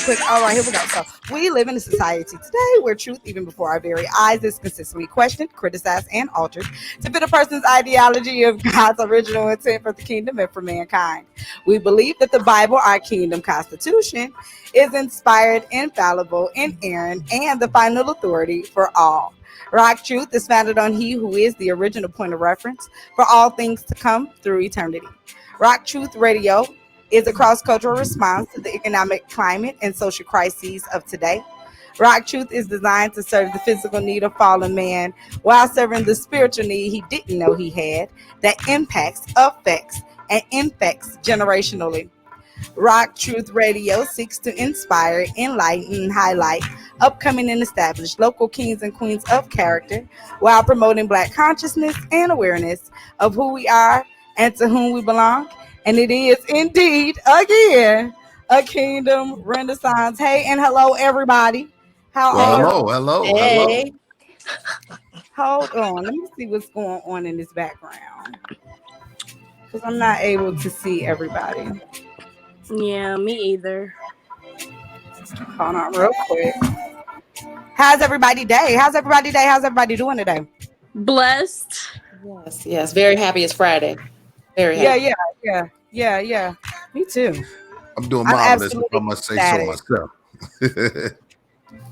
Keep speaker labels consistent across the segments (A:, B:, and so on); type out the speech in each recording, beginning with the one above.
A: quick. All right, here we go. So we live in a society today where truth, even before our very eyes, is consistently questioned, criticized, and altered to fit a person's ideology of God's original intent for the kingdom and for mankind. We believe that the Bible, our kingdom constitution, is inspired, infallible, inerrant, and the final authority for all. Rock Truth is founded on He who is the original point of reference for all things to come through eternity. Rock Truth Radio is a cross cultural response to the economic climate and social crises of today. Rock Truth is designed to serve the physical need of fallen man while serving the spiritual need he didn't know he had that impacts, affects, and infects generationally. Rock Truth Radio seeks to inspire, enlighten, and highlight upcoming and established local kings and queens of character while promoting Black consciousness and awareness of who we are and to whom we belong. And it is indeed, again, a kingdom renaissance. Hey, and hello, everybody. How are you?
B: Hello.
A: Hold on. Let me see what's going on in this background because I'm not able to see everybody.
C: Yeah, me either.
A: Hold on real quick. How's everybody day? How's everybody doing today?
C: Blessed.
B: Yes. Very happy it's Friday. Very happy.
A: Yeah. Me too.
D: I'm doing marvelous if I must say so myself.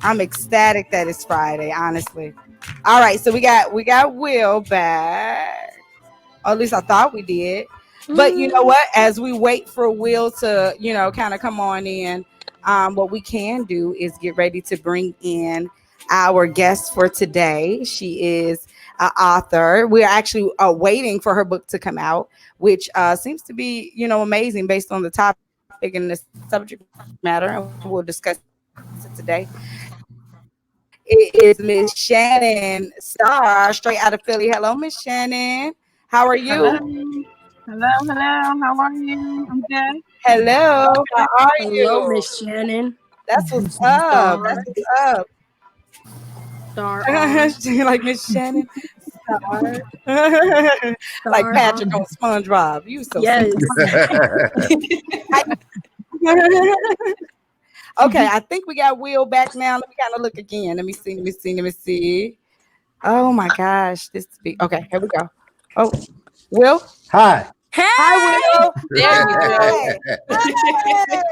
A: I'm ecstatic that it's Friday, honestly. All right, so we got Will back. Or at least I thought we did. But you know what? As we wait for Will to, kind of come on in, what we can do is get ready to bring in our guest for today. She is an author. We're actually waiting for her book to come out, which seems to be, amazing based on the topic and the subject matter. And we'll discuss it today. It is Miss Shannan Starr, straight out of Philly. Hello, Miss Shannon. How are you?
E: Hello. How are you? I'm good.
A: Hello. How are you?
C: Hello, Miss Shannon.
A: That's what's up.
C: Star.
A: Like Miss Shannon. Star. Like Patrick on SpongeBob. You so Okay, I think we got Will back now. Let me kind of look again. Let me see. Oh my gosh. Okay, here we go. Oh, Will?
F: Hi.
C: Hey!
A: Hi, Will.
B: There you go.
A: Hey.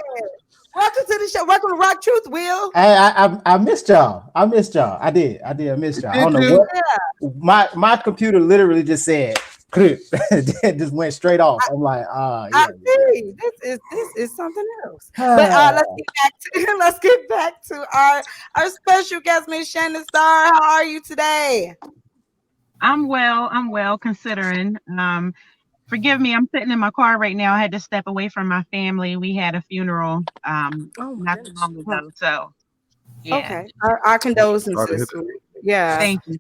A: Welcome to the show. Welcome to Rock Truth, Will.
F: Hey, I missed y'all. I did. I missed y'all. I don't know what. My computer literally just said, it just went straight off. I'm like,
A: I see. This is something else. But let's get back to our special guest, Miss Shannan Starr. How are you today?
E: I'm well considering. Forgive me, I'm sitting in my car right now. I had to step away from my family. We had a funeral not too long ago. So yeah.
A: Okay. Our condolences. Yeah.
E: Thank you.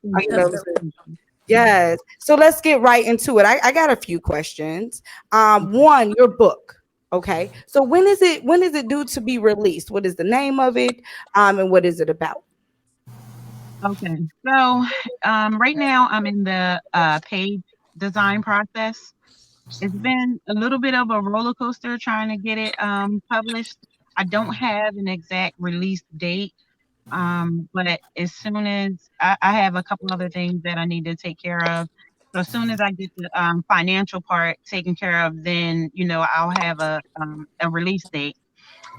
A: Yes. So let's get right into it. I got a few questions. One, your book. Okay. So when is it due to be released? What is the name of it? And what is it about?
E: Okay. So right now I'm in the page design process. It's been a little bit of a roller coaster trying to get it published. I don't have an exact release date. But as soon as I have a couple other things that I need to take care of. So as soon as I get the financial part taken care of, then, I'll have a release date.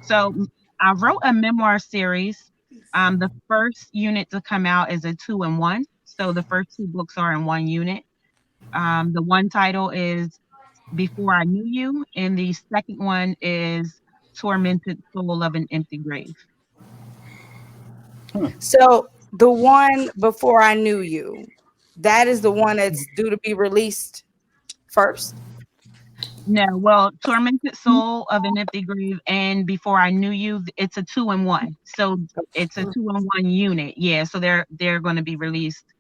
E: So I wrote a memoir series. The first unit to come out is a 2-in-1. So the first 2 books are in one unit. The one title is Before I Knew You, and the second one is Tormented Soul of an Empty Grave.
A: So the one Before I Knew You, that is the one that's due to be released first?
E: No, well, Tormented Soul of an Empty Grave and Before I Knew You, it's a 2-in-1. So it's a 2-in-1 unit. Yeah, so they're going to be released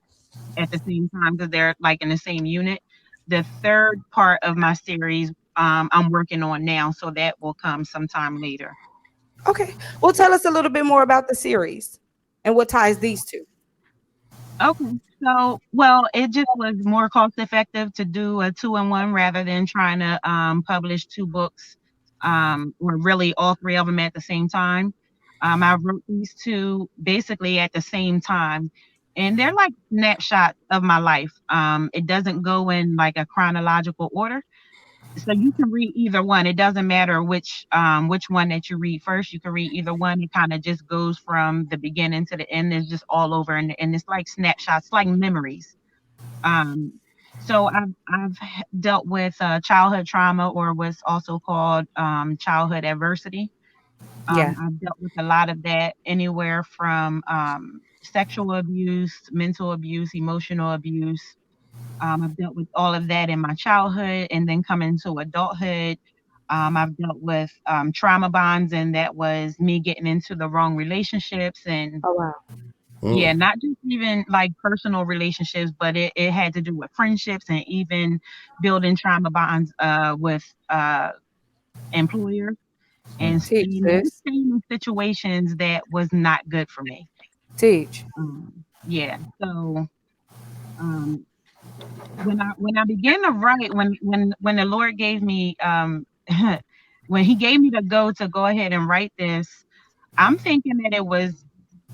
E: at the same time because they're like in the same unit. The third part of my series I'm working on now, so that will come sometime later.
A: Okay. Well, tell us a little bit more about the series and what ties these two.
E: Okay. So, well, it just was more cost effective to do a 2-in-1 rather than trying to publish 2 books or really all 3 of them at the same time. I wrote these two basically at the same time, and they're like snapshots of my life. It doesn't go in like a chronological order, so you can read either one. It doesn't matter which one that you read first. You can read either one. It kind of just goes from the beginning to the end. It's just all over, and it's like snapshots, like memories. Um, so I've dealt with childhood trauma, or what's also called childhood adversity. I've dealt with a lot of that, anywhere from sexual abuse, mental abuse, emotional abuse. I've dealt with all of that in my childhood, and then coming to adulthood, I've dealt with trauma bonds, and that was me getting into the wrong relationships. And
A: Oh wow.
E: yeah, not just even like personal relationships, but it had to do with friendships, and even building trauma bonds with employers, and
A: Teach
E: just
A: this.
E: staying in situations that was not good for me.
A: Teach.
E: Yeah. So when I began to write, when the Lord gave me when He gave me the go ahead and write this, I'm thinking that it was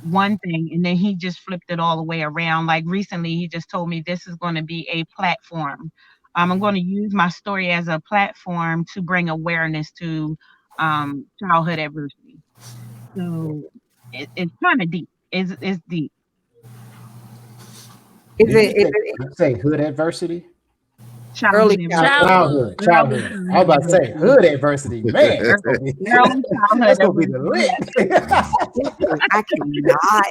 E: one thing, and then He just flipped it all the way around. Like recently, He just told me this is going to be a platform. I'm going to use my story as a platform to bring awareness to childhood adversity. So it's kind of deep. It's deep.
A: Is it
F: say hood adversity?
A: early
E: Childhood.
F: Childhood. I was about to say hood adversity. Man, that's gonna be the lit.
A: I cannot.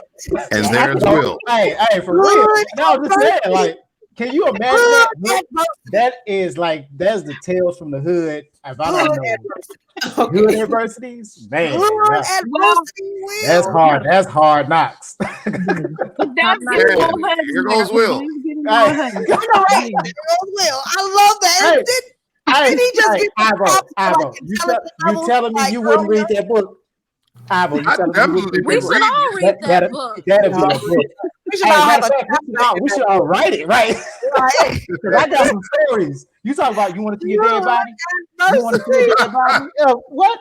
D: And there's Will.
F: Hey, for real. No, I'm just saying, like, can you imagine that? That is like, that's the tales from the hood. If I don't know hood adversities, man, that's hard. That's hard knocks.
D: Here goes Will.
A: I love that. Did he just get
F: Ivo, you telling me you wouldn't read that book? Ivo, you telling me
C: we should all read that book.
F: That'd be a book. We should all write it, right? Because I got some stories. You talking about you want to see a dead body? You want to see a dead body? What?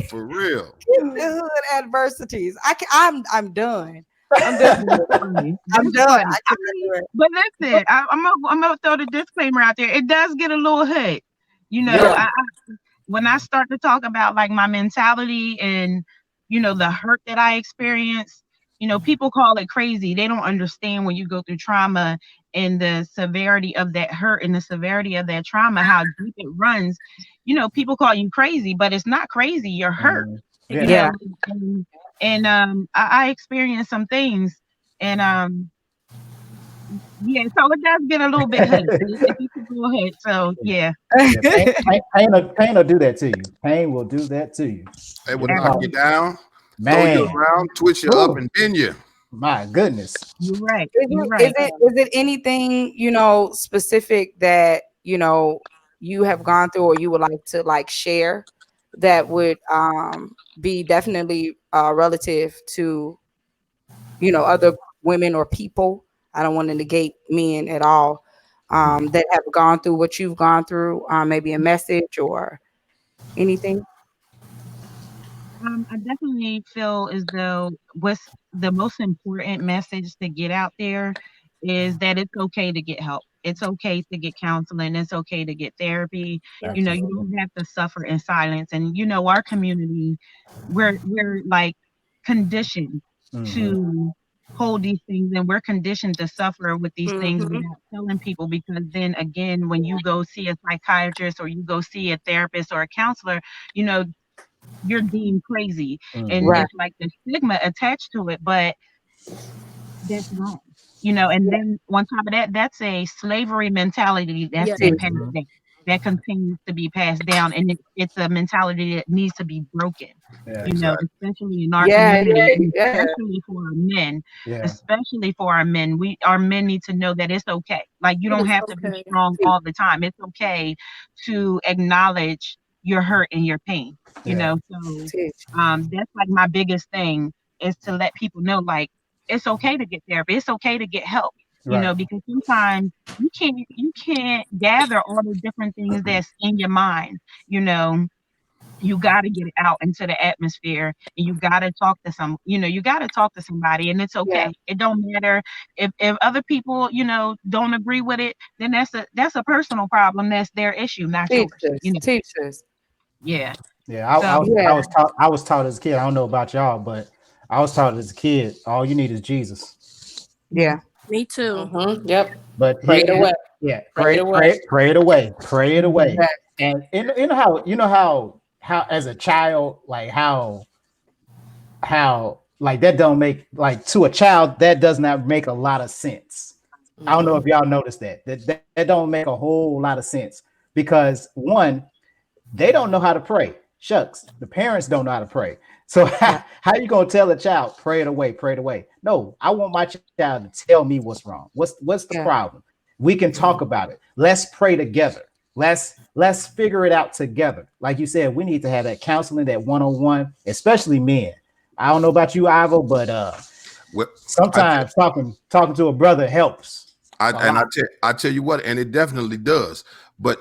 D: For real.
A: The hood adversities. I'm done. I'm done. I'm done.
E: But listen, I'm gonna throw the disclaimer out there. It does get a little hood. You know, when I start to talk about like my mentality and, you know, the hurt that I experienced, you know, people call it crazy. They don't understand when you go through trauma and the severity of that hurt and the severity of that trauma, how deep it runs. You know, people call you crazy, but it's not crazy. You're hurt. You know? And I experienced some things, and yeah, so it does get a little bit hood. If you can go ahead, so yeah.
F: Pain will do that to you. Pain will do that to you.
D: It will knock you down,
F: man,
D: throw you around, twitch you up, and bend you.
F: My goodness.
E: You're right.
A: Is it anything, you know, specific that, you know, you have gone through or you would like to like share that would be definitely relative to, you know, other women or people? I don't want to negate men at all, that have gone through what you've gone through, maybe a message or anything.
E: I definitely feel as though what's the most important message to get out there is that it's okay to get help. It's okay to get counseling. It's okay to get therapy. Absolutely. You know, you don't have to suffer in silence. And, you know, our community, we're like conditioned to hold these things, and we're conditioned to suffer with these things without telling people, because then again, when you go see a psychiatrist or you go see a therapist or a counselor, you know, you're deemed crazy, and it's like the stigma attached to it, but that's wrong, you know. And then on top of that, that's a slavery mentality that's been passed down, that continues to be passed down, and it's a mentality that needs to be broken, you know, especially in our community, especially for our men, especially for our men. Our men need to know that it's okay. Like, you don't have to be strong all the time. It's okay to acknowledge your hurt and your pain, you know. So that's like my biggest thing, is to let people know, like, it's okay to get therapy. It's okay to get help, you know, because sometimes you can't gather all the different things that's in your mind, you know, you got to get it out into the atmosphere, and you got to talk to you got to talk to somebody, and it's okay. It don't matter if other people, don't agree with it, then that's a personal problem. That's their issue, not yours.
A: Teachers.
E: Yeah.
F: Yeah, I was taught as a kid. I don't know about y'all, but I was taught as a kid, all you need is Jesus.
A: Yeah.
C: Me too.
B: Mm-hmm. Yep.
F: But
B: pray it away.
F: Yeah, pray it away. Pray it away. And you know how as a child, like how like that don't make, like, to a child that does not make a lot of sense. I don't know if y'all noticed that don't make a whole lot of sense, because one, they don't know how to pray. Shucks, the parents don't know how to pray. So how you gonna tell a child, pray it away? No, I want my child to tell me what's wrong. What's the problem? We can talk about it. Let's pray together. Let's figure it out together. Like you said, we need to have that counseling, that one-on-one, especially men. I don't know about you, Ivo, but sometimes talking to a brother helps.
D: I tell you what, and it definitely does. But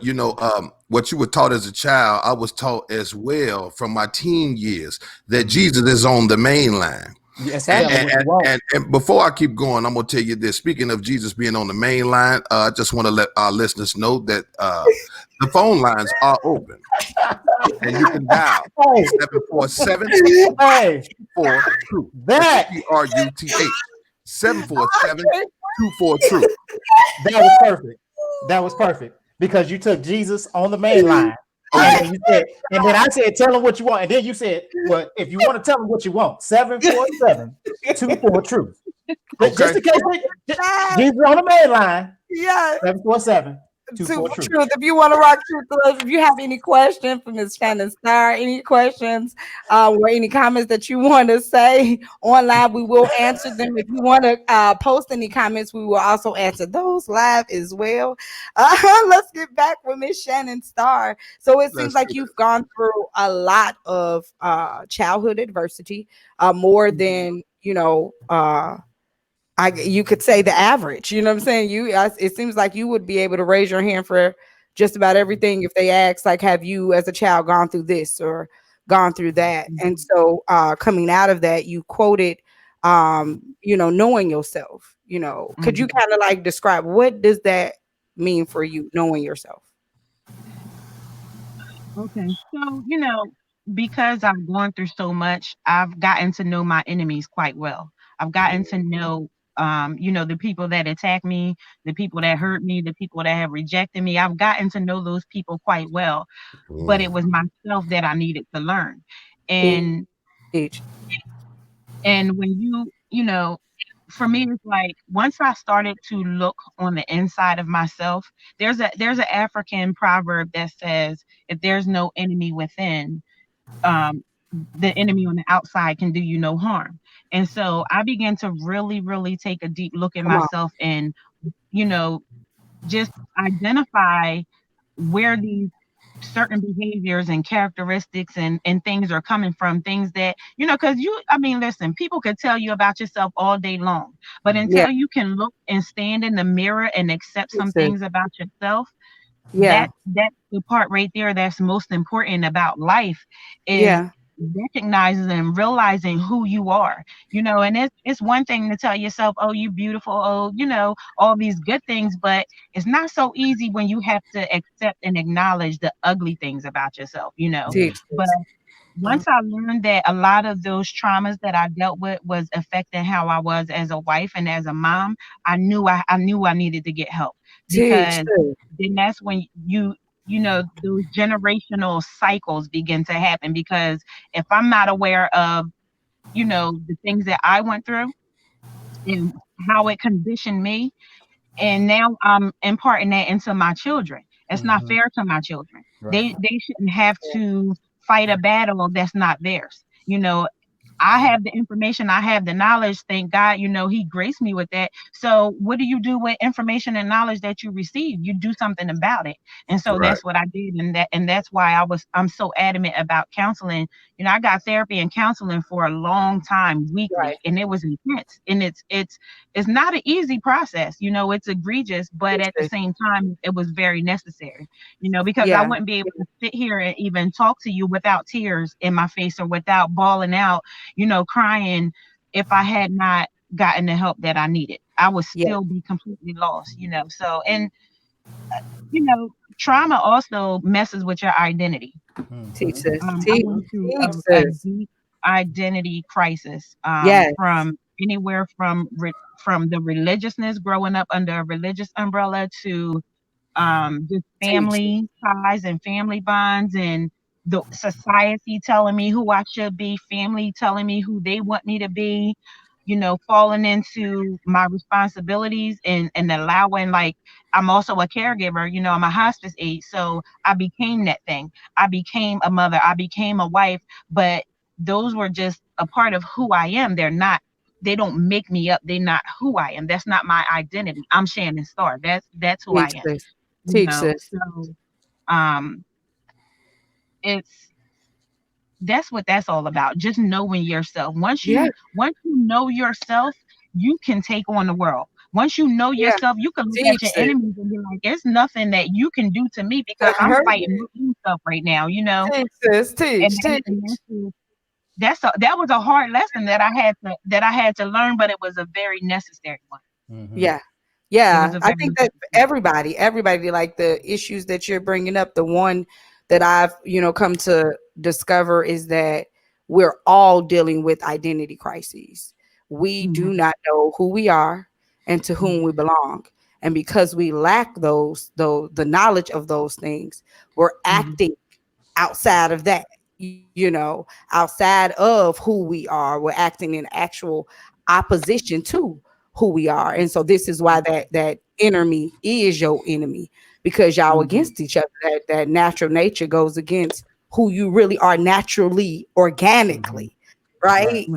D: what you were taught as a child, I was taught as well from my teen years, that Jesus is on the main line.
F: Yes,
D: and before I keep going, I'm gonna tell you this. Speaking of Jesus being on the main line, I just want to let our listeners know that the phone lines are open, and you can dial 747 242 TRUTH 747 24 Truth.
F: That was perfect because you took Jesus on the main line. And then I said, tell them what you want. And then you said, well, if you want to tell them what you want, 747 24 Truth. Okay. Just in case Jesus on the main line.
A: Yeah.
F: 747 24
A: Truth. If you want to rock truth to us, if you have any questions for Ms. Shannan Starr, any questions or any comments that you want to say online, we will answer them. If you want to post any comments, we will also answer those live as well. Let's get back with Ms. Shannan Starr. So it seems like you've gone through a lot of childhood adversity, more than, you could say the average, you know what I'm saying? It seems like you would be able to raise your hand for just about everything if they ask, like, have you as a child gone through this or gone through that? And so coming out of that, you quoted, knowing yourself, could you kind of like describe what does that mean for you, knowing yourself?
E: Okay. So, because I've gone through so much, I've gotten to know my enemies quite well. I've gotten to know the people that attack me, the people that hurt me, the people that have rejected me. I've gotten to know those people quite well, but it was myself that I needed to learn. And when for me, it's like once I started to look on the inside of myself, there's an African proverb that says, if there's no enemy within, the enemy on the outside can do you no harm. And so I began to really, really take a deep look at myself and, just identify where these certain behaviors and characteristics and things are coming from, things that, because listen, people could tell you about yourself all day long, but until you can look and stand in the mirror and accept some things about yourself, that's the part right there that's most important about life, is recognizing and realizing who you are, and it's one thing to tell yourself, oh, you beautiful, oh, all these good things, but it's not so easy when you have to accept and acknowledge the ugly things about yourself, But once I learned that a lot of those traumas that I dealt with was affecting how I was as a wife and as a mom, I knew I needed to get help, because then that's when those generational cycles begin to happen. Because if I'm not aware of, the things that I went through and how it conditioned me, and now I'm imparting that into my children, it's not fair to my children. Right. They shouldn't have to fight a battle that's not theirs. I have the information, I have the knowledge. Thank God, he graced me with that. So what do you do with information and knowledge that you receive? You do something about it. And so
D: Right.
E: that's what I did. And that's why I'm so adamant about counseling. I got therapy and counseling for a long time, weekly,
A: Right.
E: and it was intense. And it's not an easy process. It's egregious, but at the same time, it was very necessary, because I wouldn't be able to sit here and even talk to you without tears in my face or without bawling out, crying, if I had not gotten the help that I needed. I would still be completely lost, So, and, trauma also messes with your identity.
A: Teach us.
E: I
A: Teach
E: went through a
A: us.
E: deep identity crisis,
A: Yes.
E: from anywhere from the religiousness, growing up under a religious umbrella, to just family ties and family bonds, and the society telling me who I should be, family telling me who they want me to be, falling into my responsibilities, and allowing, like, I'm also a caregiver, I'm a hospice aide. So I became that thing. I became a mother. I became a wife, but those were just a part of who I am. They don't make me up. They're not who I am. That's not my identity. I'm Shannan Starr. That's who I
A: Teach
E: am.
A: us. Teach us.
E: So that's what that's all about. Just knowing yourself. Once you know yourself, you can take on the world. Once you know yourself, you can look at your enemies and be like, there's nothing that you can do to me, because I'm fighting my own stuff right now,
A: Teach us. Teach.
E: That was a hard lesson that I had to learn, but it was a very necessary one.
A: Yeah. Yeah. I think that everybody, like the issues that you're bringing up, the one that I've, come to discover is that we're all dealing with identity crises. We do not know who we are and to whom we belong. And because we lack the knowledge of those things, we're acting outside of that, outside of who we are. We're acting in actual opposition to who we are. And so this is why that enemy is your enemy, because y'all against each other. That natural nature goes against who you really are naturally, organically, right?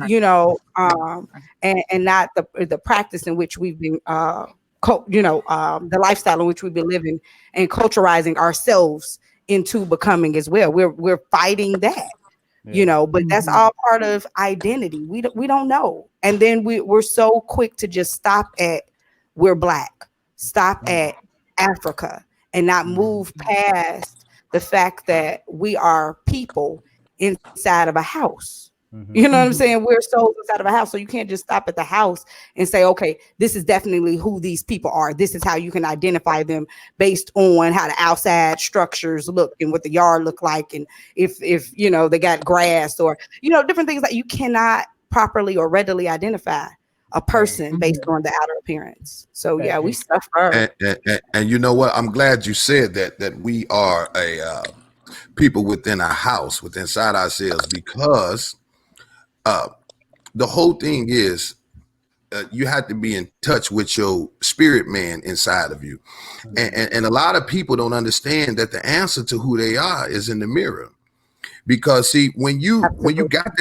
A: And not the practice in which we've been the lifestyle in which we've been living and culturalizing ourselves into becoming as well. We're fighting that. But that's all part of identity. We don't know. And then we're so quick to just stop at we're Black, stop at Africa, and not move past the fact that we are people inside of a house. You know what I'm saying? We're souls inside of a house. So you can't just stop at the house and say, okay, this is definitely who these people are. This is how you can identify them based on how the outside structures look and what the yard look like. And if they got grass or, different things that you cannot properly or readily identify a person based on the outer appearance. So yeah, we suffer.
D: And you know what? I'm glad you said that we are a people within a house, within inside ourselves, because the whole thing is you have to be in touch with your spirit man inside of you. And a lot of people don't understand that the answer to who they are is in the mirror. Because see, when you got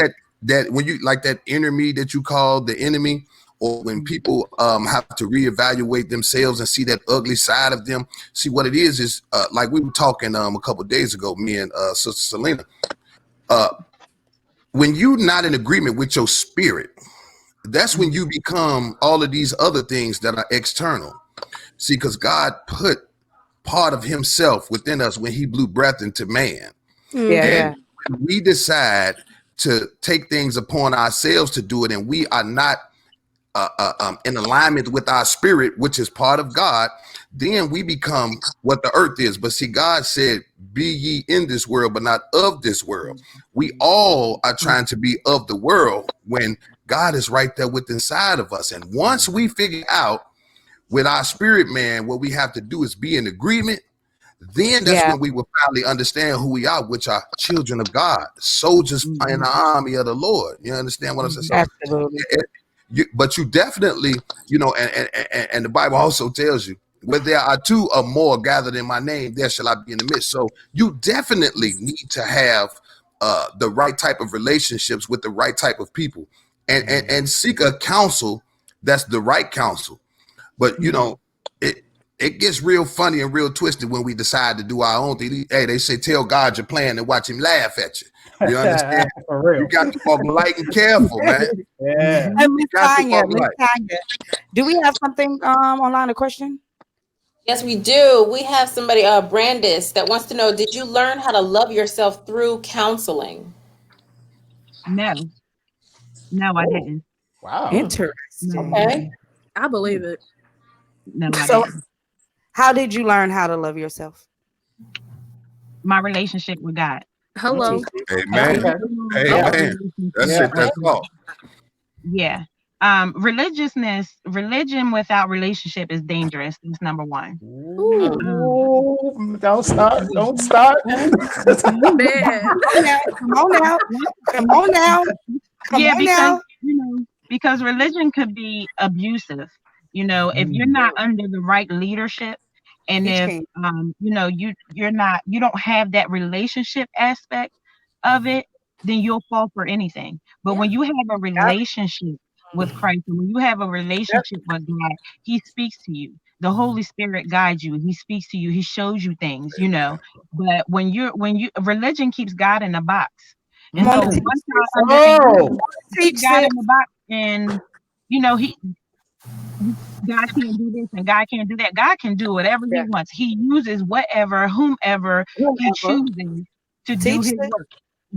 D: when you like that inner me that you call the enemy, or when people have to reevaluate themselves and see that ugly side of them, see what it is like we were talking a couple of days ago, me and Sister Selena, when you're not in agreement with your spirit, that's when you become all of these other things that are external. See, because God put part of himself within us when he blew breath into man. And when we decide to take things upon ourselves to do it, and we are not in alignment with our spirit, which is part of God, then we become what the earth is. But see, God said, be ye in this world, but not of this world. We all are trying to be of the world when God is right there within inside of us. And once we figure out with our spirit man, what we have to do is be in agreement, then that's when we will finally understand who we are, which are children of God, soldiers in the army of the Lord. You understand what I'm saying? So,
A: absolutely.
D: But you definitely, and the Bible also tells you, where there are two or more gathered in my name, there shall I be in the midst. So you definitely need to have the right type of relationships with the right type of people, and seek a counsel that's the right counsel. But you know, it gets real funny and real twisted when we decide to do our own thing. Hey, they say tell God your plan and watch him laugh at you. You understand?
F: For real.
D: You got to walk light and careful, man.
F: Yeah.
A: And Miss Tanya, do we have something online, a question?
B: Yes, we do. We have somebody, Brandis, that wants to know, did you learn how to love yourself through counseling?
E: No, I didn't.
F: Wow.
A: Interesting.
B: Okay.
C: I believe it.
E: No, I
A: So
E: didn't.
A: how did you learn how to love yourself?
E: My relationship with God.
C: Hello.
D: Amen. Amen. That's it. That's all.
E: Yeah. Religion without relationship is dangerous. That's number one.
F: Ooh, don't start. Don't start.
C: Man.
A: Come on now.
E: Because religion could be abusive. You know, if you're not under the right leadership, and if you don't have that relationship aspect of it, then you'll fall for anything. But when you have a relationship with Christ, and when you have a relationship with God, He speaks to you. The Holy Spirit guides you. He speaks to you. He shows you things, you know. But when religion keeps God in a box. And so once I understand God in the box, and God can't do this and God can't do that. God can do whatever He wants. He uses whomever He chooses to do His work.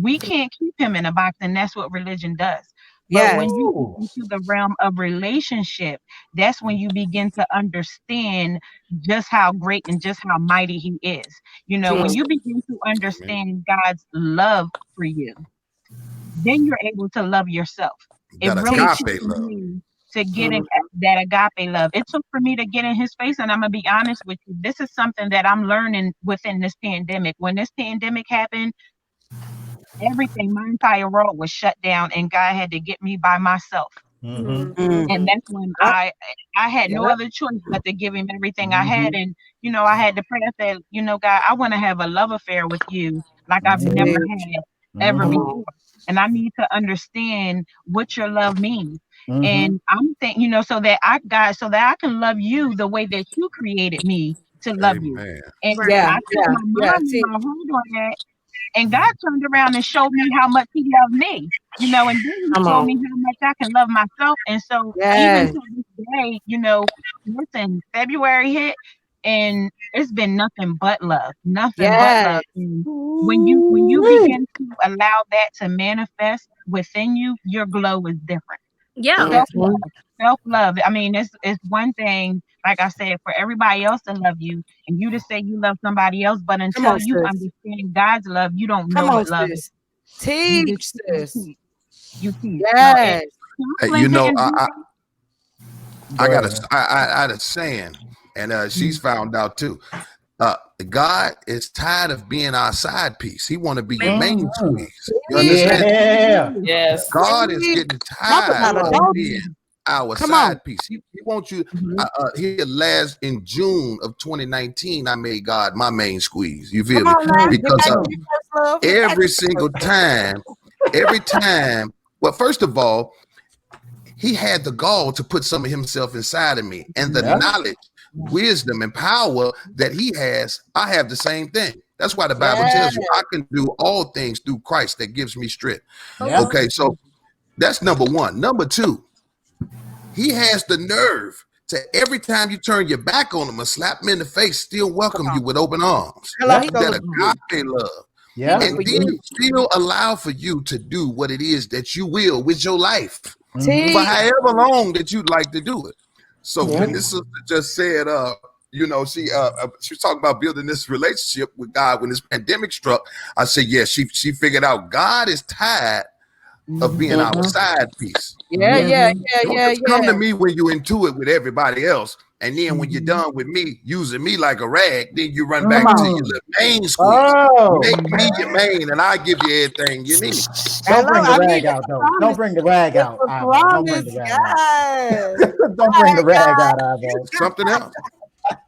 E: We can't keep Him in a box, and that's what religion does. But when you get into the realm of relationship, that's when you begin to understand just how great and just how mighty He is. You know, when you begin to understand God's love for you, then you're able to love yourself. It really took me to get in that agape love. It took for me to get in His face, and I'm gonna be honest with you. This is something that I'm learning within this pandemic. When this pandemic happened, everything, my entire world was shut down, and God had to get me by myself. And that's when I had no other choice but to give Him everything I had. And I had to pray. I said, God, I want to have a love affair with You like I've never had ever before. And I need to understand what Your love means. And I'm thinking, so that I can love You the way that You created me to love You. And I told my mom and my heart on that. And God turned around and showed me how much He loved me, and then He showed me how much I can love myself. And so even to this day, listen, February hit, and it's been nothing but love, nothing but love. And when you begin to allow that to manifest within you, your glow is different.
C: Yeah.
E: Self-love. I mean, it's one thing, like I said, for everybody else to love you and you to say you love somebody else, but until you understand God's love, you don't know what love is.
A: Teach this.
E: You teach.
A: Yes.
D: Hey, I had a saying, and she's found out too. God is tired of being our side piece. He want to be your main squeeze. You understand?
B: Yes.
D: God is getting tired of being our side piece. He wants you. Here last in June of 2019, I made God my main squeeze. You feel me? Because every single time, well, first of all, He had the gall to put some of Himself inside of me, and the knowledge, wisdom, and power that He has, I have the same thing. That's why the Bible tells you I can do all things through Christ that gives me strength. Okay, so that's number one. Number two, He has the nerve to every time you turn your back on Him and slap Him in the face, still welcome you with open arms. That agape love. And then still allow for you to do what it is that you will with your life for however long that you'd like to do it. So when this sister just said, she was talking about building this relationship with God when this pandemic struck. I said, she figured out God is tired of being our side piece. Come to me when you're into it with everybody else, and then when you're done with me, using me like a rag, then you run back to your little main squeeze. Make me your main, and I give you everything you need.
F: Don't bring the rag out, though. Don't bring the rag out. Don't bring the rag out. Don't bring the rag out, Ivo.
D: Something else.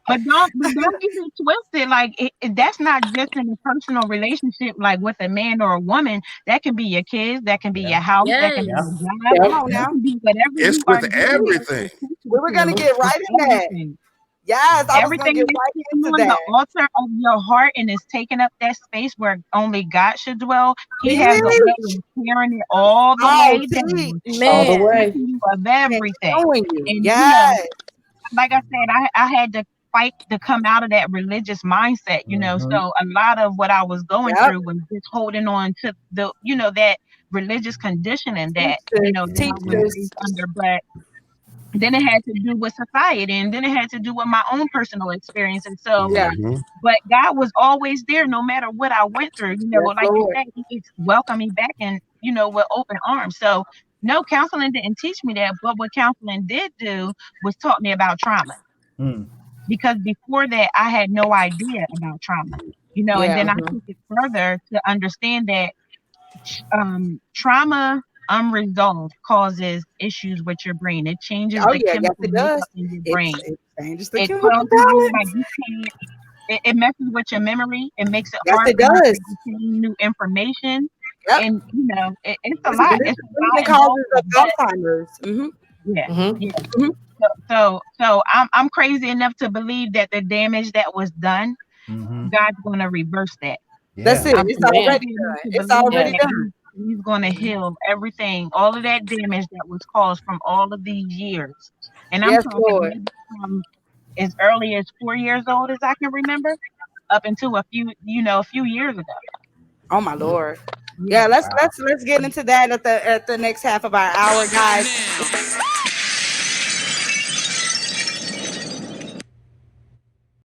E: But don't get it twisted. Like that's not just in a personal relationship, like with a man or a woman. That can be your kids. That can be your house. That can be
C: Yes.
E: your job.
A: Come on
E: That
A: now.
E: can be whatever
D: It's
E: you are
D: with
E: giving
D: everything.
A: We were gonna get
E: it's
A: right in that.
E: everything.
A: Yes, I was gonna
E: Everything
A: get
E: is
A: right
E: sitting
A: into
E: on the
A: that.
E: altar of your heart and is taking up that space where only God should dwell. He has a way
A: Teach.
E: of tearing it all the
A: Oh,
E: way
A: teach.
E: down,
B: All the
E: and
C: Man.
B: way.
E: teaching you of
A: And
E: everything.
A: showing you.
E: And
A: Yes.
E: like I said, I had to fight to come out of that religious mindset, So a lot of what I was going
A: Yep.
E: through was just holding on to the, that religious conditioning that, that I was
A: Teachers.
E: raised under. But then it had to do with society, and then it had to do with my own personal experience. And so,
A: Yeah.
D: Mhm.
E: but God was always there no matter what I went through.
A: Yes,
E: Like you
A: Lord.
E: said, He welcomed me back and, with open arms. So no, counseling didn't teach me that, but what counseling did do was taught me about trauma.
F: Mm.
E: Because before that, I had no idea about trauma, and
A: Yeah.
E: then I took it further to understand that trauma unresolved causes issues with your brain. It changes
A: Oh
E: the
A: yeah. Yes,
E: chemical
A: it does.
E: makeup in your
A: It,
E: brain.
A: it changes the
E: It
A: chemical
E: causes you like
A: balance.
E: you can't. It messes with your memory. It makes it
A: Yes,
E: hard
A: it
E: for you to
A: does.
E: retain new information.
A: Yep.
E: And it's a
A: This,
E: lot.
A: this
E: It's a
A: even
E: lot involved.
A: causes of
E: But
A: Alzheimer's.
E: yeah,
B: Mm-hmm.
E: yeah. So I'm crazy enough to believe that the damage that was done,
F: Mm-hmm.
E: God's going to reverse that.
A: That's
F: Yeah.
A: it.
E: I'm
A: It's
B: Man.
A: already
E: crazy enough
A: done.
E: to
A: It's
E: believe
A: already
B: Yeah.
E: that
A: done.
E: he's going to heal everything, all of that damage that was caused from all of these years. And I'm
A: Yes,
E: talking
A: Lord.
E: maybe from as early as 4 years old as I can remember, up until a few years ago.
A: Oh my Lord.
E: Yeah.
A: Yeah, let's
F: Wow.
A: let's let's get into that at the next half of our hour, guys.